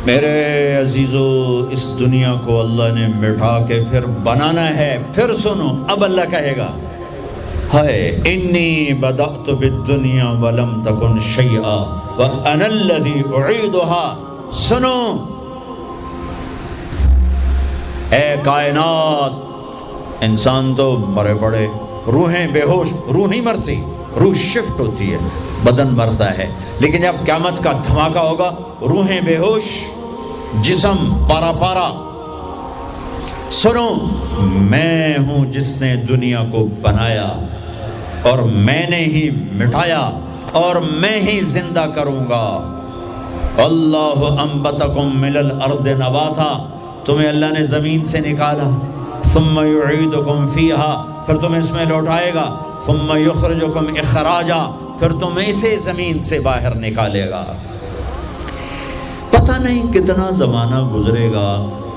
میرے عزیزو، اس دنیا کو اللہ نے مٹا کے پھر بنانا ہے. پھر سنو، اب اللہ کہے گا ہائے انی بدأت بالدنیا ولم تکن شیئا وانا الذی اعیدها. سنو اے کائنات، انسان تو مرے پڑے، روحیں بے ہوش، روح نہیں مرتی، روح شفٹ ہوتی ہے، بدن مرتا ہے، لیکن جب قیامت کا دھماکہ ہوگا روحیں بے ہوش، جسم پارا پارا. سنو، میں ہوں جس نے دنیا کو بنایا اور میں نے ہی مٹایا اور میں ہی زندہ کروں گا. اللہ انبتکم من الارض نباتا، تمہیں اللہ نے زمین سے نکالا، ثم یعیدکم فیہا، پھر تمہیں اس میں لوٹائے گا، ثم یخرجکم اخراجا، پھر تمہیں اسے زمین سے باہر نکالے گا. پتہ نہیں کتنا زمانہ گزرے گا،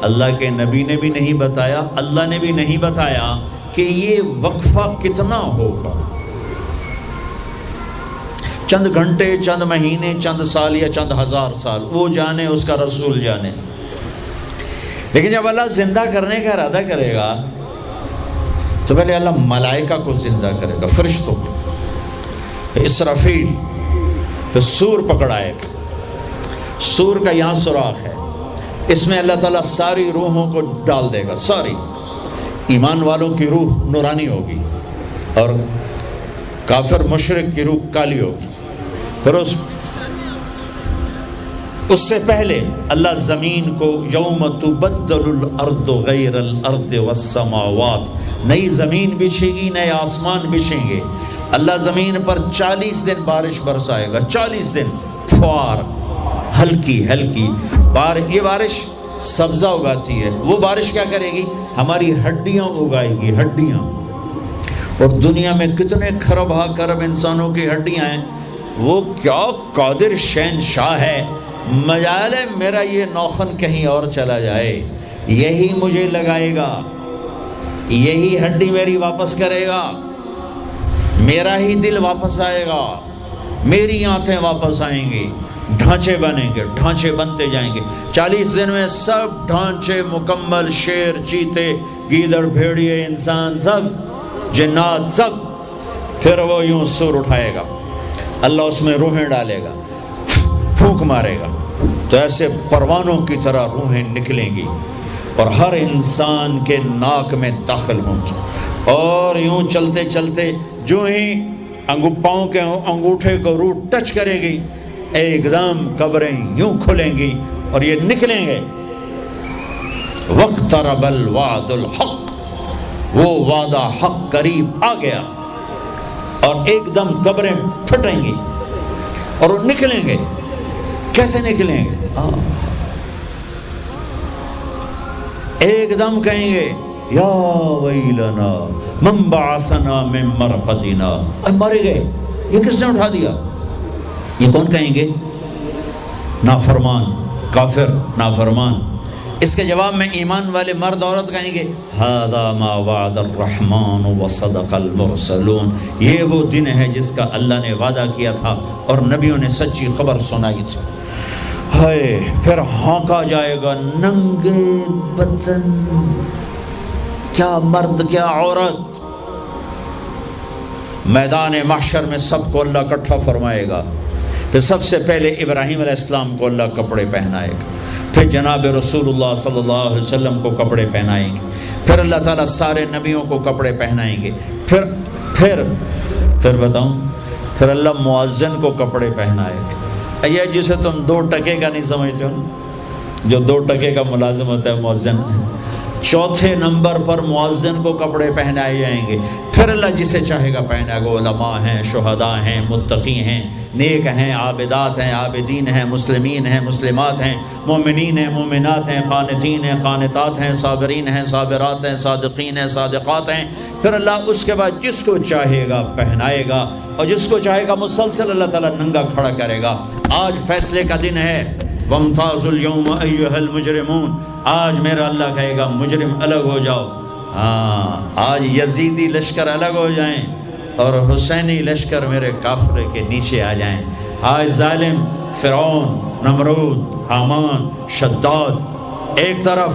اللہ کے نبی نے بھی نہیں بتایا، اللہ نے بھی نہیں بتایا کہ یہ وقفہ کتنا ہوگا. چند گھنٹے، چند مہینے، چند سال یا چند ہزار سال، وہ جانے، اس کا رسول جانے. لیکن جب اللہ زندہ کرنے کا ارادہ کرے گا تو پہلے اللہ ملائکہ کو زندہ کرے گا، فرشتوں کو، اسرافیل، پھر سور پکڑائے گا. سور کا یہاں سوراخ ہے، اس میں اللہ تعالیٰ ساری روحوں کو ڈال دے گا، ساری. ایمان والوں کی روح نورانی ہوگی اور کافر مشرک کی روح کالی ہوگی. پھر اس سے پہلے اللہ زمین کو یوم تبدل الارض غیر الارض والسماوات، نئی زمین بچھے گی، نئے آسمان بچھیں گے. اللہ زمین پر 40 دن بارش برسائے گا، 40 دن فوار، ہلکی ہلکی یہ بارش سبزہ اگاتی ہے. وہ بارش کیا کرے گی؟ ہماری ہڈیاں اگائے گی، ہڈیاں. اور دنیا میں کتنے کھرب ہا کرب انسانوں کی ہڈیاں ہیں. وہ کیا قادر شہنشاہ ہے، مجال ہے میرا یہ نوخن کہیں اور چلا جائے، یہی مجھے لگائے گا، یہی ہڈی میری واپس کرے گا، میرا ہی دل واپس آئے گا، میری آنکھیں واپس آئیں گی، ڈھانچے بنیں گے، ڈھانچے بنتے جائیں گے. 40 دن میں سب ڈھانچے مکمل، شیر، چیتے، گیدڑ، بھیڑیے، انسان، سب جنات، سب. پھر وہ یوں سور اٹھائے گا، اللہ اس میں روحیں ڈالے گا، پھونک مارے گا، تو ایسے پروانوں کی طرح روحیں نکلیں گی اور ہر انسان کے ناک میں داخل ہوں گی. اور یوں چلتے چلتے جو ہی پاؤں کے انگوٹھے کو روح ٹچ کرے گی، ایک دم قبریں یوں کھلیں گی اور یہ نکلیں گے. واقترب الوعد الحق، وہ وعدہ حق قریب آ گیا، اور ایک دم قبریں پھٹیں گی اور وہ نکلیں گے. کیسے نکلیں گے؟ ایک دم کہیں گے یا ویلنا من بعثنا من مرقدنا، مر گئے، یہ کس نے اٹھا دیا؟ یہ کون کہیں گے؟ نافرمان، کافر، نافرمان. اس کے جواب میں ایمان والے مرد عورت کہیں گے ھذا ما وعد الرحمن وصدق المرسلون، یہ وہ دن ہے جس کا اللہ نے وعدہ کیا تھا اور نبیوں نے سچی خبر سنائی تھی. ہائے، پھر ہانکا جائے گا، ننگے بدن، کیا مرد کیا عورت. میدان محشر میں سب کو اللہ اکٹھا فرمائے گا. پھر سب سے پہلے ابراہیم علیہ السلام کو اللہ کپڑے پہنائے گا، پھر جناب رسول اللہ صلی اللہ علیہ وسلم کو کپڑے پہنائیں گے، پھر اللہ تعالیٰ سارے نبیوں کو کپڑے پہنائیں گے. پھر بتاؤں، پھر اللہ مؤذن کو کپڑے پہنائے گا. یہ جسے تم 2 ٹکے کا نہیں سمجھتے ہو، جو 2 ٹکے کا ملازم ہوتا ہے مؤذن، 4تھے نمبر پر مؤذن کو کپڑے پہنائے جائیں گے. پھر اللہ جسے چاہے گا پہنائے گا. علماء ہیں، شہداء ہیں، متقی ہیں، نیک ہیں، عابدات ہیں، عابدین ہیں، مسلمین ہیں، مسلمات ہیں، مومنین ہیں، مومنات ہیں، قانتین ہیں، قانتات ہیں، صابرین ہیں، صابرات ہیں، صادقین ہیں، صادقات ہیں. پھر اللہ اس کے بعد جس کو چاہے گا پہنائے گا اور جس کو چاہے گا مسلسل اللہ تعالیٰ ننگا کھڑا کرے گا. آج فیصلے کا دن ہے. وَامْتَازُوا الْيَوْمَ أَيُّهَا الْمُجْرِمُونَ، آج میرا اللہ کہے گا مجرم الگ ہو جاؤ. آج یزیدی لشکر الگ ہو جائیں اور حسینی لشکر میرے کافر کے نیچے آ جائیں. آج ظالم فرعون نمرود، حامان، شداد، ایک طرف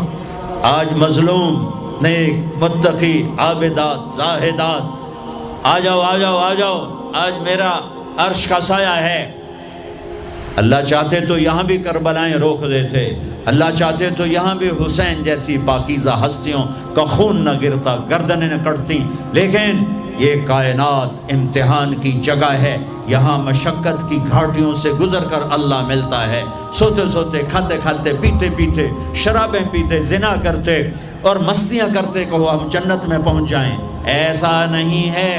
آج مظلوم، نیک، متقی، عابدات، زاہدات، آ جاؤ آ جاؤ آ جاؤ، آج میرا عرش کا سایہ ہے۔ اللہ چاہتے تو یہاں بھی کربلائیں روک دیتے، اللہ چاہتے تو یہاں بھی حسین جیسی پاکیزہ ہستیوں کا خون نہ گرتا، گردنیں نہ کٹتی، لیکن یہ کائنات امتحان کی جگہ ہے، یہاں مشقت کی گھاٹیوں سے گزر کر اللہ ملتا ہے۔ سوتے سوتے، کھاتے کھاتے، پیتے پیتے، شرابیں پیتے، زنا کرتے اور مستیاں کرتے کہو ہم جنت میں پہنچ جائیں، ایسا نہیں ہے،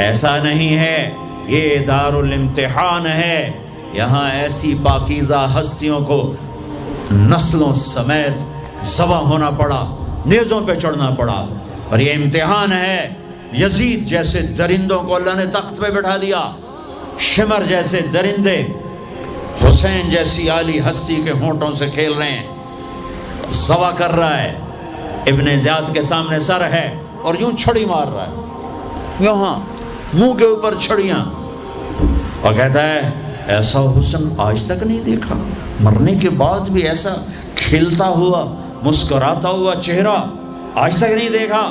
ایسا نہیں ہے، یہ دار الامتحان ہے۔ یہاں ایسی پاکیزہ ہستیوں کو نسلوں سمیت ذبح ہونا پڑا، نیزوں پہ چڑھنا پڑا، اور یہ امتحان ہے۔ یزید جیسے درندوں کو اللہ نے تخت پہ بٹھا دیا، شمر جیسے درندے حسین جیسی عالی ہستی کے ہونٹوں سے کھیل رہے ہیں، ذبح کر رہا ہے، ابن زیاد کے سامنے سر ہے اور یوں چھڑی مار رہا ہے، یہاں منہ کے اوپر چھڑیاں، اور کہتا ہے ایسا حسن آج تک نہیں دیکھا، مرنے کے بعد بھی ایسا کھلتا ہوا مسکراتا ہوا چہرہ آج تک نہیں دیکھا۔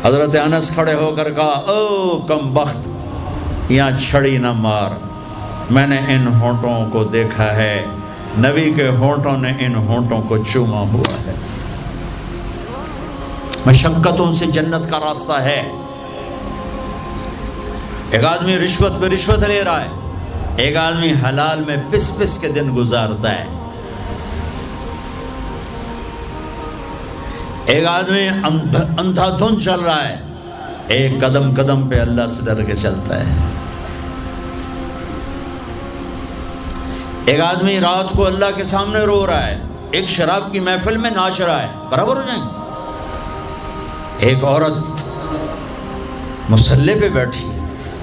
حضرت انس کھڑے ہو کر کہا او کم بخت، یہاں چھڑی نہ مار، میں نے ان ہونٹوں کو دیکھا ہے، نبی کے ہونٹوں نے ان ہونٹوں کو چوما ہوا ہے۔ مشقتوں سے جنت کا راستہ ہے۔ ایک آدمی رشوت پہ رشوت لے رہا ہے، ایک آدمی حلال میں پس پس کے دن گزارتا ہے، ایک آدمی اندھا دھن چل رہا ہے، ایک قدم قدم پہ اللہ سے ڈر کے چلتا ہے، ایک آدمی رات کو اللہ کے سامنے رو رہا ہے، ایک شراب کی محفل میں ناچ رہا ہے، برابر ہو جائیں گے؟ ایک عورت مصلی پہ بیٹھی،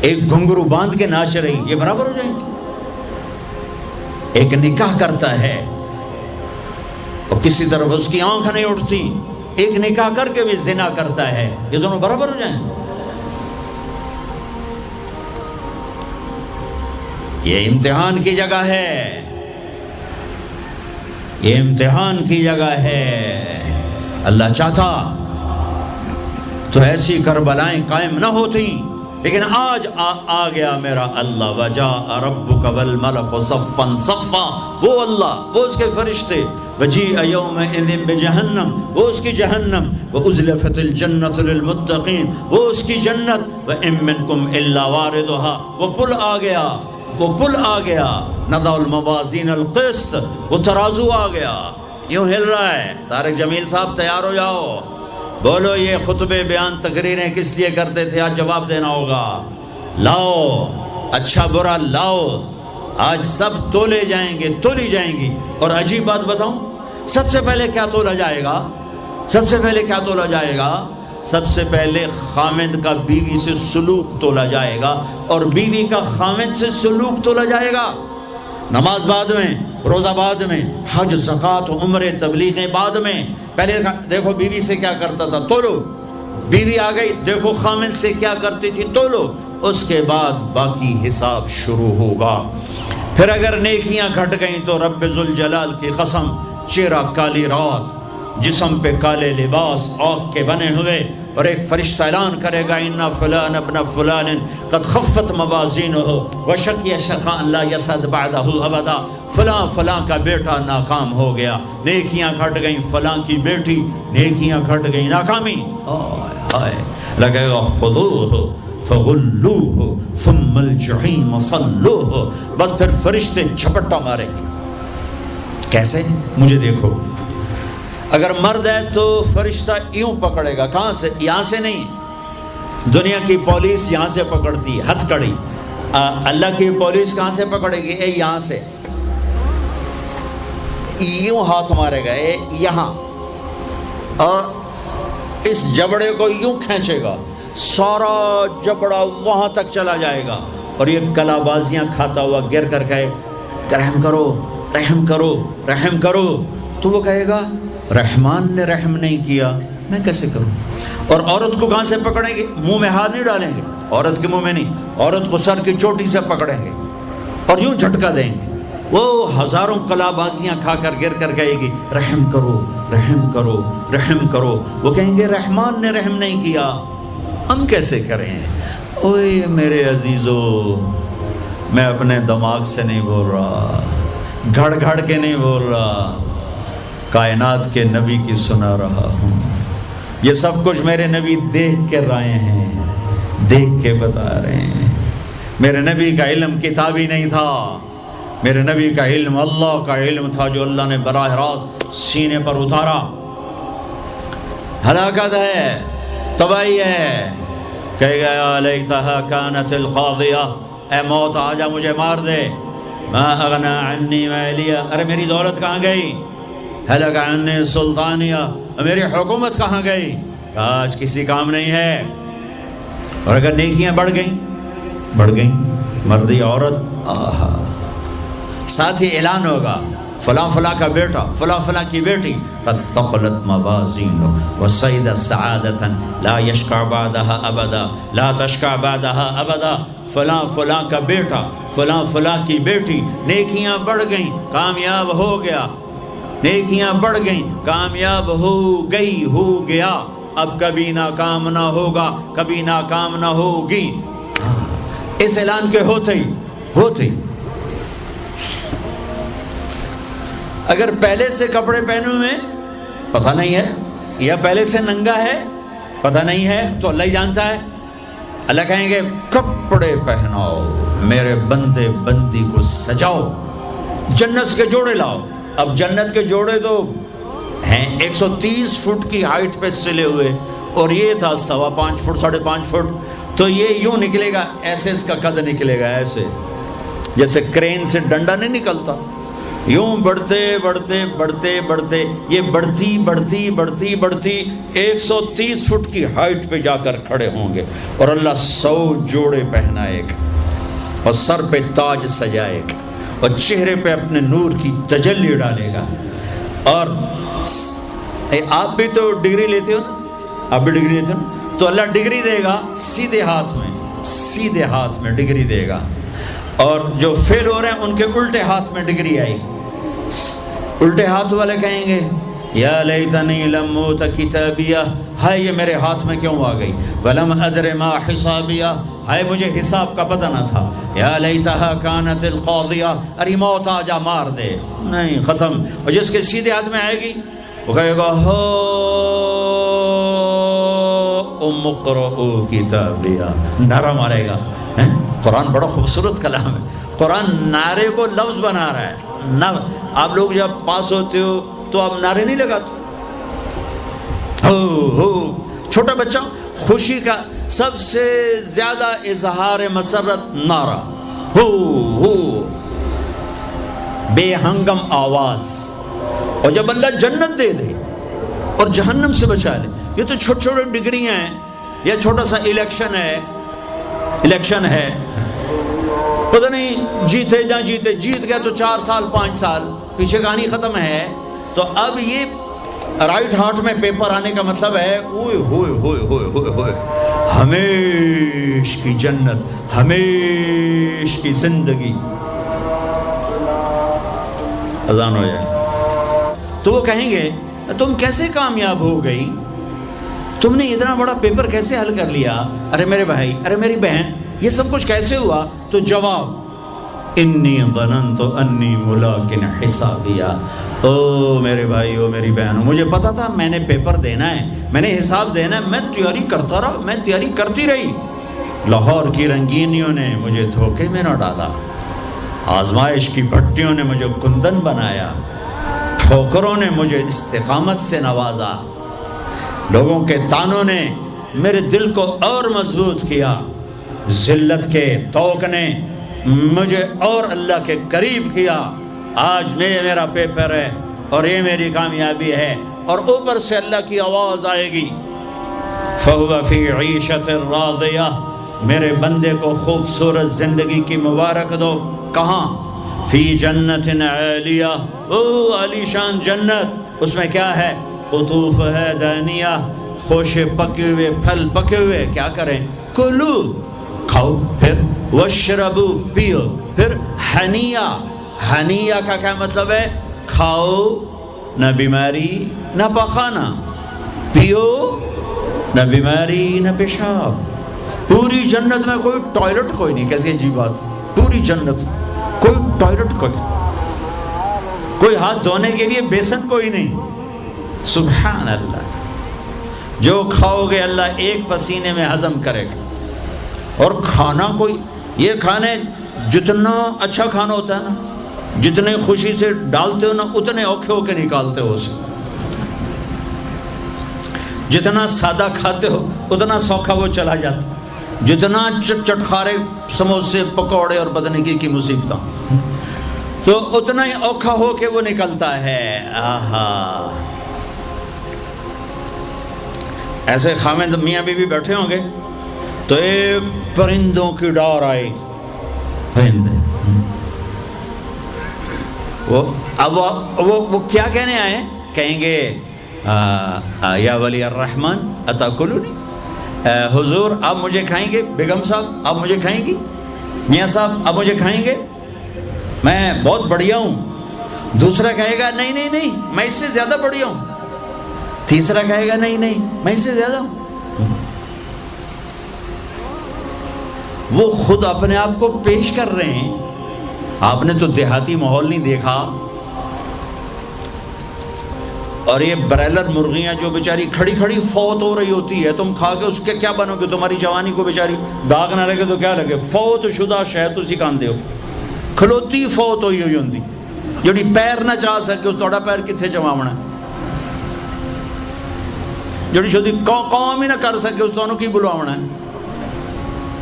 ایک گھنگرو باندھ کے ناچ رہی، یہ برابر ہو جائیں گے؟ ایک نکاح کرتا ہے اور کسی طرف اس کی آنکھ نہیں اٹھتی، ایک نکاح کر کے بھی زنا کرتا ہے، یہ دونوں برابر ہو جائیں گے؟ یہ امتحان کی جگہ ہے، یہ امتحان کی جگہ ہے۔ اللہ چاہتا تو ایسی کربلائیں قائم نہ ہوتی، لیکن آج آ گیا میرا اللہ، وجاء ربک والملک صفا صفا، وہ اللہ، وہ اس کے فرشتے، وجیء یومئذ بجہنم، وہ اس کی جہنم، وازلفت الجنۃ للمتقین، وہ اس کی جنت، وان منکم الا واردها، وہ پل آ گیا، وہ پل آ گیا، نضع الموازین القسط، وہ ترازو آ گیا، یوں ہل رہا ہے۔ طارق جمیل صاحب تیار ہو جاؤ، بولو یہ خطبے بیان تقریریں کس لیے کرتے تھے، آج جواب دینا ہوگا، لاؤ اچھا برا لاؤ، آج سب تولے جائیں گے، تولی جائیں گی۔ اور عجیب بات بتاؤں، سب سے پہلے کیا تولا جائے گا؟ سب سے پہلے کیا تولا جائے گا؟ سب سے پہلے خامند کا بیوی سے سلوک تولا جائے گا، اور بیوی کا خامند سے سلوک تولا جائے گا۔ نماز بعد میں، روزہ بعد میں، حج، زکوٰۃ، عمرے، تبلیغیں بعد میں۔ پہلے دیکھو بیوی سے کیا کرتا تھا، تولو، بیوی آ گئی، دیکھو خامند سے کیا کرتی تھی، تولو، اس کے بعد باقی حساب شروع ہوگا۔ پھر اگر نیکیاں گھٹ گئیں تو رب ذوالجلال کی قسم، چہرہ کالی رات، جسم پہ کالے لباس آگ کے بنے ہوئے، اور ایک فرشتہ اعلان کرے گا ان فلان ابن فلان قد خفت موازینہ وشقی شقاء لا یسعد بعدہ ابدا، فلاں فلاں کا بیٹا ناکام ہو گیا، نیکیاں گھٹ گئیں، فلاں کی بیٹی نیکیاں گھٹ گئیں، ناکامی، لگے گا خذوہ فغلوہ ثم الجحیم صلوہ، بس پھر فرشتے جھپٹا مارے گے۔ کیسے؟ مجھے دیکھو، اگر مرد ہے تو فرشتہ یوں پکڑے گا، کہاں سے؟ یہاں سے نہیں، دنیا کی پولیس یہاں سے پکڑتی ہے، ہتھ کڑی، اللہ کی پولیس کہاں سے پکڑے گی؟ اے یہاں سے، یوں ہاتھ مارے گا، اے یہاں، اور اس جبڑے کو یوں کھینچے گا، سارا جبڑا وہاں تک چلا جائے گا، اور یہ کلا بازیاں کھاتا ہوا گر کر کہے رحم کرو رحم کرو رحم کرو، تو وہ کہے گا رحمان نے رحم نہیں کیا، میں کیسے کروں؟ اور عورت کو کہاں سے پکڑیں گے؟ منہ میں ہاتھ نہیں ڈالیں گے، عورت کے منہ میں نہیں، عورت کو سر کی چوٹی سے پکڑیں گے، اور یوں جھٹکا دیں گے، وہ ہزاروں کلابازیاں کھا کر گر کر کہے گی رحم کرو رحم کرو رحم کرو، وہ کہیں گے رحمان نے رحم نہیں کیا، ہم کیسے کریں؟ اوے میرے عزیزو، میں اپنے دماغ سے نہیں بول رہا، گھڑ گھڑ کے نہیں بول رہا، کائنات کے نبی کی سنا رہا ہوں۔ یہ سب کچھ میرے نبی دیکھ کے رائے ہیں، دیکھ کے بتا رہے ہیں۔ میرے نبی کا علم کتابی نہیں تھا، میرے نبی کا علم اللہ کا علم تھا جو اللہ نے براہ راست سینے پر اتارا۔ ہلاکت ہے، تباہی ہے، کہے گا یا لیتہا کانت القاضیہ، اے موت آجا مجھے مار دے، ما اغنا عنی مالیہ، ارے میری دولت کہاں گئی؟ ہلک عنی سلطانیہ، میری حکومت کہاں گئی؟ آج کسی کام نہیں ہے۔ اور اگر نیکیاں بڑھ گئیں، مردی عورت، آہا، ساتھ ہی اعلان ہوگا فلاں فلاں کا بیٹا، فلاں فلاں کی بیٹی، قد ثقلت موازینہ وصعد سعادۃ لا یشقى بعدها ابدا، لا تشقى بعدها ابدا، فلاں فلاں کا بیٹا، فلاں فلاں کی بیٹی، نیکیاں بڑھ گئیں، کامیاب ہو گیا، نیکیاں بڑھ گئیں، کامیاب ہو گئی، ہو گیا، اب کبھی ناکام نہ ہوگا، کبھی ناکام نہ ہوگی۔ اس اعلان کے ہوتے ہی اگر پہلے سے کپڑے پہنے ہوئے پتہ نہیں ہے، یا پہلے سے ننگا ہے پتہ نہیں ہے، تو اللہ ہی جانتا ہے۔ اللہ کہیں گے کپڑے پہناؤ، میرے بندے بندی کو سجاؤ، جنت کے جوڑے لاؤ۔ اب جنت کے جوڑے تو ہیں 130 فٹ کی ہائٹ پہ سلے ہوئے، اور یہ تھا 5.25 فٹ 5.5 فٹ، تو یہ یوں نکلے گا، ایسے اس کا قد نکلے گا، ایسے جیسے کرین سے ڈنڈا نہیں نکلتا، یوں بڑھتے بڑھتے بڑھتے بڑھتے یہ بڑھتی 130 فٹ کی ہائٹ پہ جا کر کھڑے ہوں گے، اور اللہ 100 جوڑے پہنائے گا، اور سر پہ تاج سجائے گا، اور چہرے پہ اپنے نور کی تجلی ڈالے گا۔ اور آپ بھی تو ڈگری لیتے ہو نا، آپ بھی ڈگری لیتے ہو نا، تو اللہ ڈگری دے گا سیدھے ہاتھ میں ڈگری دے گا، اور جو فیل ہو رہے ہیں ان کے الٹے ہاتھ میں ڈگری آئے گی۔ الٹے ہاتھ والے کہیں گے یا لیتنی لم اوت کتابیہ، ہائے یہ میرے ہاتھ میں کیوں آ گئی، ولم ادر ما حسابیہ، ہائے مجھے حساب کا پتہ نہ تھا، یا لیتہا کانت القاضیہ، ارے موت آجا مار دے، نہیں ختم۔ اور جس کے سیدھے ہاتھ میں آئے گی وہ کہے گا ہو ام اقرؤ کتابیہ، نعرہ مارے گا۔ قرآن بڑا خوبصورت کلام ہے، قرآن نعرے کو لفظ بنا رہا ہے۔ آپ لوگ جب پاس ہوتے ہو تو آپ نعرے نہیں لگاتے، ہو چھوٹا بچہ خوشی کا سب سے زیادہ اظہار مسرت نعرہ، ہو بے ہنگم آواز۔ اور جب اللہ جنت دے دے اور جہنم سے بچا لے، یہ تو چھوٹے چھوٹے ڈگریاں ہیں، یا چھوٹا سا الیکشن ہے، پتہ نہیں جیتے نہ جیتے، جیت گیا تو 4 سال 5 سال، پیچھے کہانی ختم ہے۔ تو اب یہ رائٹ ہارٹ میں پیپر آنے کا مطلب ہے اوئے ہوئے ہوئے ہوئے ہوئے ہوئے ہمیش کی جنت، ہمیش کی زندگی۔ اذان ہو جائے تو وہ کہیں گے تم کیسے کامیاب ہو گئی، تم نے اتنا بڑا پیپر کیسے حل کر لیا، ارے میرے بھائی، ارے میری بہن، یہ سب کچھ کیسے ہوا؟ تو جواب انی ظننت انی ملاق حسابیہ، او میرے بھائی، او میری بہن، مجھے پتا تھا میں نے پیپر دینا ہے، میں نے حساب دینا ہے، میں تیاری کرتا رہا، میں تیاری کرتی رہی۔ لاہور کی رنگینیوں نے مجھے دھوکے میں نہ ڈالا، آزمائش کی بھٹیوں نے مجھے کندن بنایا، ٹھوکروں نے مجھے استقامت سے نوازا، لوگوں کے تانوں نے میرے دل کو اور مضبوط کیا، ذلت کے توق نے مجھے اور اللہ کے قریب کیا۔ آج میرا پیپر ہے اور یہ میری کامیابی ہے، اور اوپر سے اللہ کی آواز آئے گی فَهُوَ فِي عِيشَةٍ رَاضِيَةٍ، میرے بندے کو خوبصورت زندگی کی مبارک دو۔ کہاں؟ فی جنت عالیہ، او عالی شان جنت، اس میں کیا ہے؟ قطوف ہے دانیہ، خوشے پکے ہوئے، پھل پکے ہوئے، کیا کریں؟ کلو، کھاؤ، پھر وشربو، پیو، پھر ہنیا، ہنیا کا کیا مطلب ہے؟ کھاؤ نہ بیماری نہ پخانا، پیو نہ بیماری نہ پیشاب۔ پوری جنت میں کوئی ٹوائلٹ کوئی نہیں، کیسی عجیب بات، پوری جنت کوئی ٹوائلٹ کوئی ہاتھ دھونے کے لیے بیسن کوئی نہیں۔ سبحان اللہ، جو کھاؤ گے اللہ ایک پسینے میں ہضم کرے گا۔ اور کھانا کوئی، یہ کھانے جتنا اچھا کھانا ہوتا ہے نا، جتنے خوشی سے ڈالتے ہو نا اتنے اوکھے ہو کے نکالتے ہو اسے، جتنا سادہ کھاتے ہو اتنا سوکھا وہ چلا جاتا، جتنا چٹخارے سموسے پکوڑے اور بدنگی کی مصیبتاں تو اتنا ہی اوکھا ہو کے وہ نکلتا ہے۔ آہا، ایسے خامد میاں بیوی بیٹھے ہوں گے تو ایک پرندوں کی ڈار آئے، پرندے وہ کیا کہنے آئے؟ کہیں گے یا ولی الرحمن اتاکلونی، حضور آپ مجھے کھائیں گے؟ بیگم صاحب آپ مجھے کھائیں گی؟ میاں صاحب آپ مجھے کھائیں گے؟ میں بہت بڑھیا ہوں۔ دوسرا کہے گا نہیں نہیں نہیں میں اس سے زیادہ بڑھیا ہوں۔ تیسرا کہے گا نہیں نہیں میں اس سے زیادہ ہوں۔ وہ خود اپنے آپ کو پیش کر رہے ہیں۔ آپ نے تو دیہاتی ماحول نہیں دیکھا، اور یہ برائلر مرغیاں جو بیچاری کھڑی کھڑی فوت ہو رہی ہوتی ہے، تم کھا کے اس کے کیا بنو گے؟ تمہاری جوانی کو بیچاری داغ نہ لگے تو کیا لگے؟ فوت شدہ شہد اسی کاندے ہو، کھلوتی فوت ہوئی ہوئی ہوندی، جڑی پیر نہ چاہ سکے اس توڑا پیر کتھے چماونا، جڑی شدی قوم ہی نہ کر سکے اس تو کی بلواونا ہے۔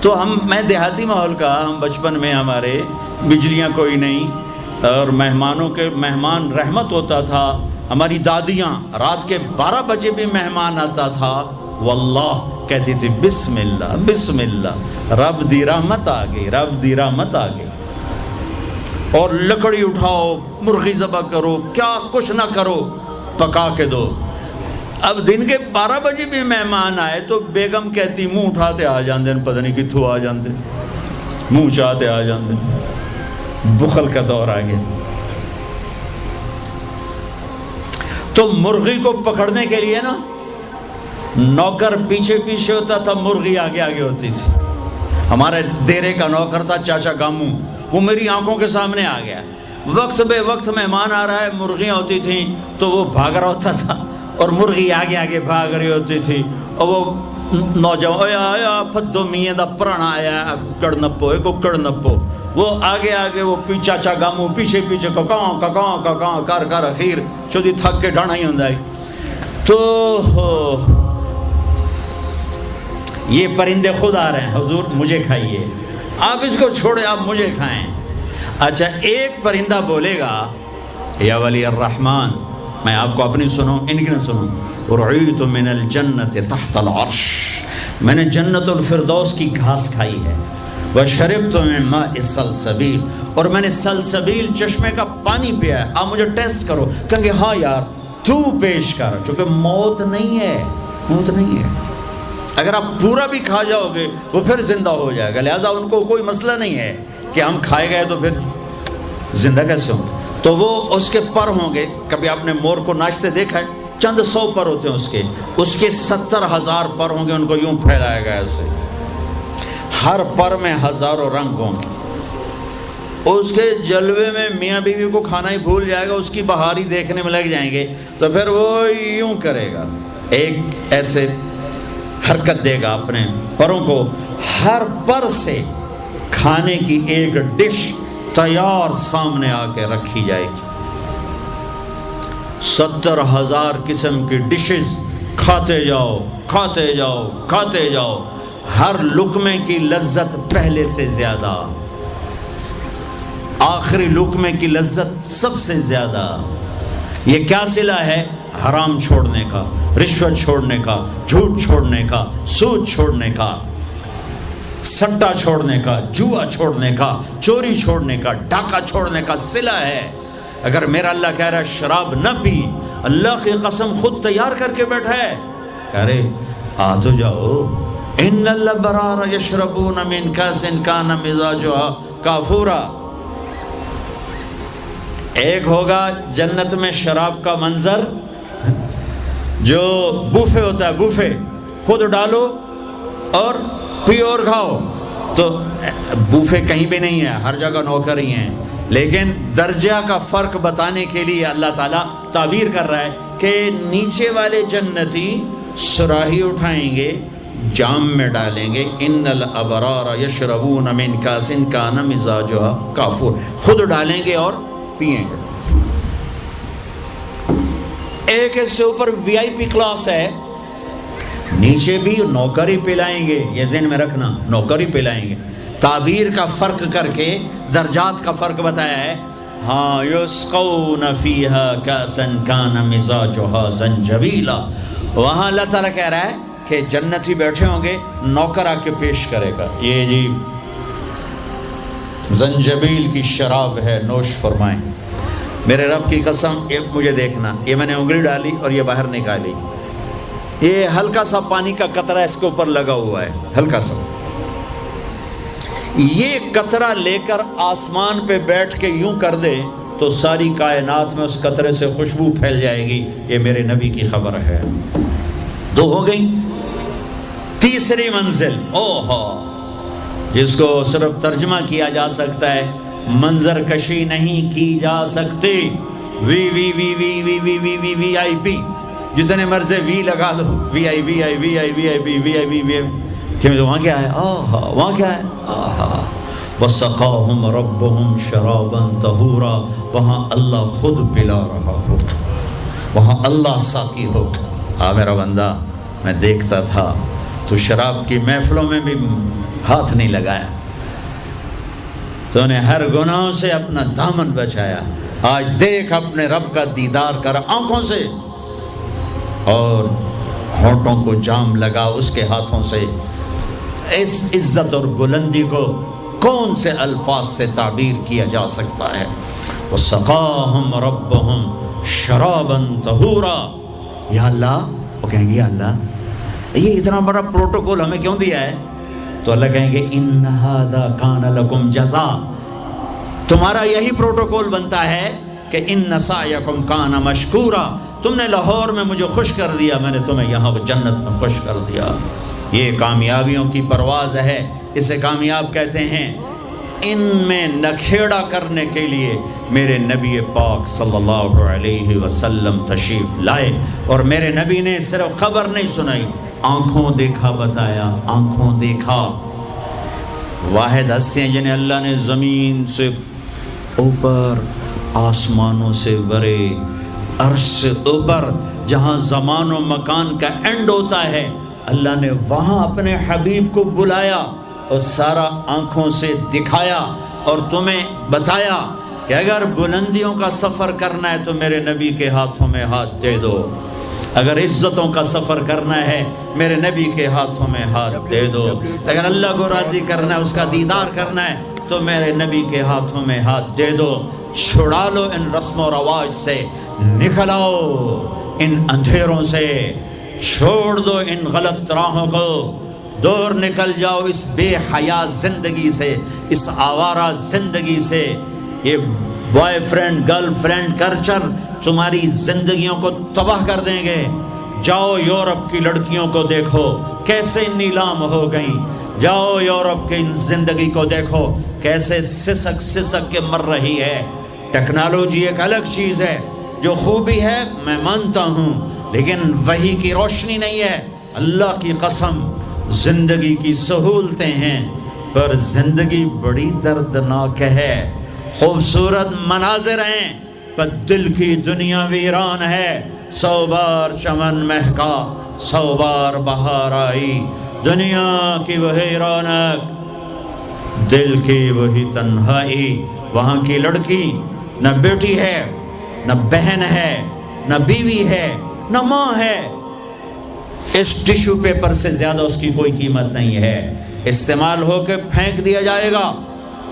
تو میں دیہاتی ماحول کا، ہم بچپن میں ہمارے بجلیاں کوئی نہیں، اور مہمان رحمت ہوتا تھا۔ ہماری دادیاں رات کے 12 بجے بھی مہمان آتا تھا، واللہ کہتی تھی بسم اللہ بسم اللہ، رب دی رحمت آ گئی، رب دی رحمت آ گئی۔ اور لکڑی اٹھاؤ، مرغی ذبح کرو، کیا کچھ نہ کرو، پکا کے دو۔ اب دن کے 12 بجے بھی مہمان آئے تو بیگم کہتی منہ اٹھاتے آ جاندے، پتہ نہیں کتھوں آ جاندے، منہ چاہتے آ جاندے۔ بخل کا دور آ گیا۔ تو مرغی کو پکڑنے کے لیے نا نوکر پیچھے پیچھے ہوتا تھا، مرغی آگے آگے ہوتی تھی۔ ہمارے دیرے کا نوکر تھا چاچا گامو، وہ میری آنکھوں کے سامنے آ گیا۔ وقت بے وقت مہمان آ رہا ہے، مرغیاں ہوتی تھیں تو وہ بھاگ رہا ہوتا تھا، اور مرغی آگے آگے بھاگ رہی ہوتی تھی۔ اور وہ نوجوان آیا پھدو میاں دا پرانا آیا، ککڑ نپو ایک ککڑ نپو، وہ آگے آگے، وہ چاچا گامو پیچھے پیچھے ککاں ککاں ککاں کر کر اخیر چودی تھک کے ڈھانا ہی ہوندا ہے۔ تو یہ پرندے خود آ رہے ہیں، حضور مجھے کھائیے، آپ اس کو چھوڑے آپ مجھے کھائیں۔ اچھا ایک پرندہ بولے گا یا ولی الرحمن، میں آپ کو اپنی سنوں ان کی نہ سنوں، رعیت من الجنت تحت العرش، میں نے جنت الفردوس کی گھاس کھائی ہے، وشربت من ماء السلسبیل، اور میں نے سلسبیل چشمے کا پانی پیا ہے۔ آپ مجھے ٹیسٹ کرو، کہیں گے ہاں یار تو پیش کر، چونکہ موت نہیں ہے، موت نہیں ہے۔ اگر آپ پورا بھی کھا جاؤ گے وہ پھر زندہ ہو جائے گا، لہٰذا ان کو کوئی مسئلہ نہیں ہے کہ ہم کھائے گئے تو پھر زندہ کیسے ہوں گے۔ تو وہ اس کے پر ہوں گے، کبھی آپ نے مور کو ناچتے دیکھا ہے؟ چند 100 پر ہوتے ہیں اس کے 70,000 پر ہوں گے، ان کو یوں پھیلایا گیا ایسے، ہر پر میں ہزاروں رنگ ہوں گے۔ اس کے جلوے میں میاں بیوی کو کھانا ہی بھول جائے گا، اس کی بہاری دیکھنے میں لگ جائیں گے، تو پھر وہ یوں کرے گا، ایک ایسے حرکت دے گا اپنے پروں کو، ہر پر سے کھانے کی ایک ڈش تیار سامنے آ کے رکھی جائے گی۔ 70,000 قسم کی ڈشز، کھاتے جاؤ کھاتے جاؤ کھاتے جاؤ، ہر لقمے کی لذت پہلے سے زیادہ، آخری لقمے کی لذت سب سے زیادہ۔ یہ کیا صلہ ہے؟ حرام چھوڑنے کا، رشوت چھوڑنے کا، جھوٹ چھوڑنے کا، سود چھوڑنے کا، سٹا چھوڑنے کا، جوا چھوڑنے کا، چوری چھوڑنے کا، ڈاکہ چھوڑنے کا صلہ ہے۔ اگر میرا اللہ کہہ رہا ہے شراب نہ پی، اللہ کی قسم خود تیار کر کے بیٹھا ہے، کہہ رہے آ تو جاؤ، ان الابرار یشربون من کاس کان مزاجها کافورا، ایک ہوگا جنت میں شراب کا منظر جو بوفے ہوتا ہے، بوفے خود ڈالو اور پیو اور کھاؤ. تو بوفے کہیں بھی نہیں ہے، ہر جگہ نوکر ہی ہیں، لیکن درجہ کا فرق بتانے کے لیے اللہ تعالیٰ تعبیر کر رہا ہے کہ نیچے والے جنتی صراحی اٹھائیں گے، جام میں ڈالیں گے، ان الابرار یشربون من کاس کان مزاجھا کافور، خود ڈالیں گے اور پیئیں گے. ایک اس سے اوپر وی آئی پی کلاس ہے، نیچے بھی نوکر ہی پلائیں گے، یہ ذہن میں رکھنا، نوکر ہی پلائیں گے. تعبیر کا فرق کر کے درجات کا فرق بتایا ہے. ہاں یسقون فیہا کاسا کان مزاجھا زنجبیلا، وہاں اللہ تعالیٰ کہہ رہا ہے کہ جنتی بیٹھے ہوں گے، نوکر آ کے پیش کرے گا، یہ جی زنجبیل کی شراب ہے، نوش فرمائیں. میرے رب کی قسم، مجھے دیکھنا، یہ میں نے انگلی ڈالی اور یہ باہر نکالی، یہ ہلکا سا پانی کا قطرہ اس کے اوپر لگا ہوا ہے، ہلکا سا. یہ قطرہ لے کر آسمان پہ بیٹھ کے یوں کر دے تو ساری کائنات میں اس قطرے سے خوشبو پھیل جائے گی. یہ میرے نبی کی خبر ہے. دو ہو گئی. تیسری منزل، اوہو، جس کو صرف ترجمہ کیا جا سکتا ہے، منظر کشی نہیں کی جا سکتی. وی وی وی وی وی وی وی وی وی آئی پی، جتنے مرضی وی لگا دو، وی آئی وی آئی وی آئی وی آئی پی وی آئی وی وی آئی. وہاں کیا ہے؟ آہا، وہاں کیا ہے؟ آہا، وَسَقَاهُمْ رَبُّهُمْ شَرَابًا طَهُورًا، وہاں اللہ خود پلا رہا ہوگا، وہاں اللہ ساقی ہوگا. ہاں میرا بندہ، میں دیکھتا تھا تو شراب کی محفلوں میں بھی ہاتھ نہیں لگایا، تو نے ہر گناہوں سے اپنا دامن بچایا. آج دیکھ اپنے رب کا دیدار کر آنکھوں سے، اور ہونٹوں کو جام لگا اس کے ہاتھوں سے. اس عزت اور بلندی کو کون سے الفاظ سے تعبیر کیا جا سکتا ہے؟ وَسَقَاهُمْ رَبُّهُمْ شَرَابًا طَهُورًا. یا اللہ، وہ کہیں گے یا اللہ یہ اتنا بڑا پروٹوکول ہمیں کیوں دیا ہے؟ تو اللہ کہیں گے اِنَّ هَذَا كَانَ لَكُمْ جَزَاءً، تمہارا یہی پروٹوکول بنتا ہے کہ اِنَّ سَعْيَكُمْ كَانَ مَشْكُورًا، تم نے لاہور میں مجھے خوش کر دیا، میں نے تمہیں یہاں جنت میں خوش کر دیا. یہ کامیابیوں کی پرواز ہے، اسے کامیاب کہتے ہیں. ان میں نکھیڑا کرنے کے لیے میرے نبی پاک صلی اللہ علیہ وسلم تشریف لائے، اور میرے نبی نے صرف خبر نہیں سنائی، آنکھوں دیکھا بتایا، آنکھوں دیکھا. واحد ہستیاں جنہیں اللہ نے زمین سے اوپر، آسمانوں سے برے، عرش سے اوپر، جہاں زمان و مکان کا اینڈ ہوتا ہے، اللہ نے وہاں اپنے حبیب کو بلایا اور سارا آنکھوں سے دکھایا اور تمہیں بتایا کہ اگر بلندیوں کا سفر کرنا ہے تو میرے نبی کے ہاتھوں میں ہاتھ دے دو، اگر عزتوں کا سفر کرنا ہے میرے نبی کے ہاتھوں میں ہاتھ دے دو، اگر اللہ کو راضی کرنا ہے، اس کا دیدار کرنا ہے تو میرے نبی کے ہاتھوں میں ہاتھ دے دو. چھڑا لو ان رسم و رواج سے، نکل آؤ ان اندھیروں سے، چھوڑ دو ان غلط راہوں کو، دور نکل جاؤ اس بے حیا زندگی سے، اس آوارہ زندگی سے. یہ boy friend girl friend culture تمہاری زندگیوں کو تباہ کر دیں گے. جاؤ یورپ کی لڑکیوں کو دیکھو کیسے نیلام ہو گئیں، جاؤ یورپ کی زندگی کو دیکھو کیسے سسک سسک کے مر رہی ہے. ٹیکنالوجی ایک الگ چیز ہے، جو خوبی ہے میں مانتا ہوں، لیکن وحی کی روشنی نہیں ہے. اللہ کی قسم زندگی کی سہولتیں ہیں پر زندگی بڑی دردناک ہے. خوبصورت مناظر ہیں پر دل کی دنیا ویران ہے. 100 بار چمن مہکا، 100 بار بہار آئی، دنیا کی وہی رونق، دل کی وہی تنہائی. وہاں کی لڑکی نہ بیٹی ہے، نہ بہن ہے، نہ بیوی ہے، نہ ماں ہے. اس ٹیشو پیپر سے زیادہ اس کی کوئی قیمت نہیں ہے. استعمال ہو کے پھینک دیا جائے گا.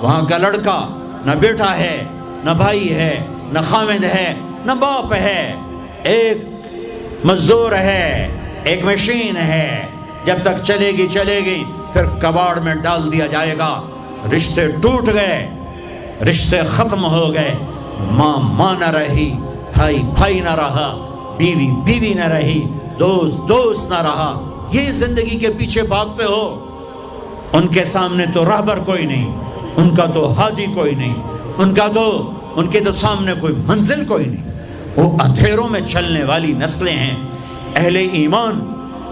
وہاں کا لڑکا نہ بیٹا ہے، نہ بھائی ہے، نہ خامد ہے، نہ باپ ہے، ایک مزدور ہے، ایک مشین ہے. جب تک چلے گی چلے گی، پھر کباڑ میں ڈال دیا جائے گا. رشتے ٹوٹ گئے، رشتے ختم ہو گئے، ماں ماں نہ رہی، بھائی بھائی نہ رہا، بیوی بیوی نہ رہی، دوست دوست نہ رہا، یہ زندگی کے پیچھے بھاگتے ہو۔ ان کے سامنے تو راہبر کوئی نہیں، ان کا تو ہادی کوئی نہیں، ان کے تو سامنے کوئی منزل کوئی نہیں، وہ اندھیروں میں چلنے والی نسلیں ہیں۔ اہل ایمان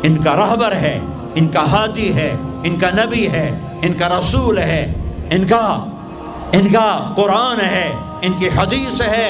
ان کا راہبر ہے، ان کا ہادی ہے، ان کا نبی ہے، ان کا رسول ہے، ان کا قرآن ہے، ان کی حدیث ہے،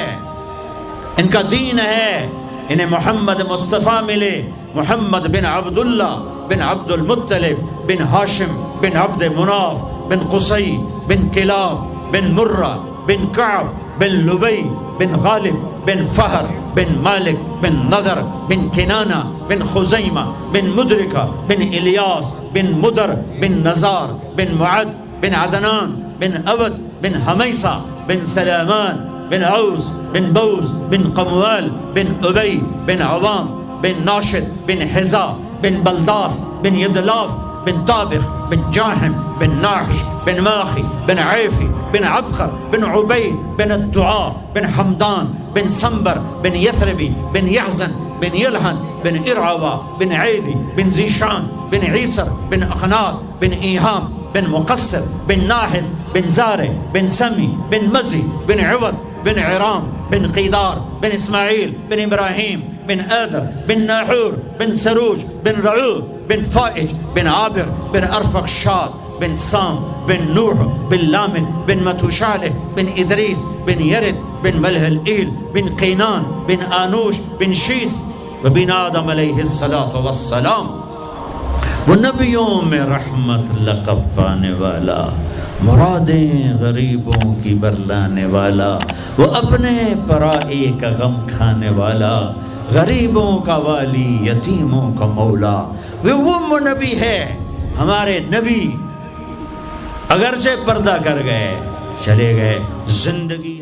ان کا دین ہے۔ انہیں محمد مصطفیٰ ملے، محمد بن عبداللہ بن عبد المطلب بن ہاشم بن عبد مناف بن قصی بن کلاب بن مرہ بن کعب بن لبی بن غالب بن فہر بن مالک بن نضر بن کنانہ بن خزیمہ بن مدرکہ بن الیاس بن مدر بن نزار بن معد بن عدنان بن عبد بن حمیسہ بن سلامان بن عوز بن بوز بن قموال بن ابی بن عوام بن ناشد بن حزا بن بلداس بن یدلاف بن طابخ بن جاحم بن ناحش بن ماخی بن عیفی بن عبخر بن عبید بن الدعاء بن حمدان بن سنبر بن یثربی بن یحزن بن یلحن بن ارعوا بن عیدی بن زیشان بن عیسر بن اقناط بن ایہام بن مقصر بن ناحث بن زارع بن سمی بن مزی بن عوض بن عرام بن قیدار بن اسماعیل بن ابراہیم بن آذر بن ناحور بن سروج بن رعوب بن فائج بن عابر بن ارفقشاد بن سام بن نوح بن لامن بن متوشالح بن ادریس بن یرد بن ملح الایل بن قینان بن آنوش بن شیس وبن آدم علیہ السلام۔ وہ نبیوں میں رحمت لقب پانے والا، مرادیں غریبوں کی برلانے والا، وہ اپنے پرائی کا غم کھانے والا، غریبوں کا والی، یتیموں کا مولا، وہ نبی ہے۔ ہمارے نبی اگرچہ پردہ کر گئے، چلے گئے، زندگی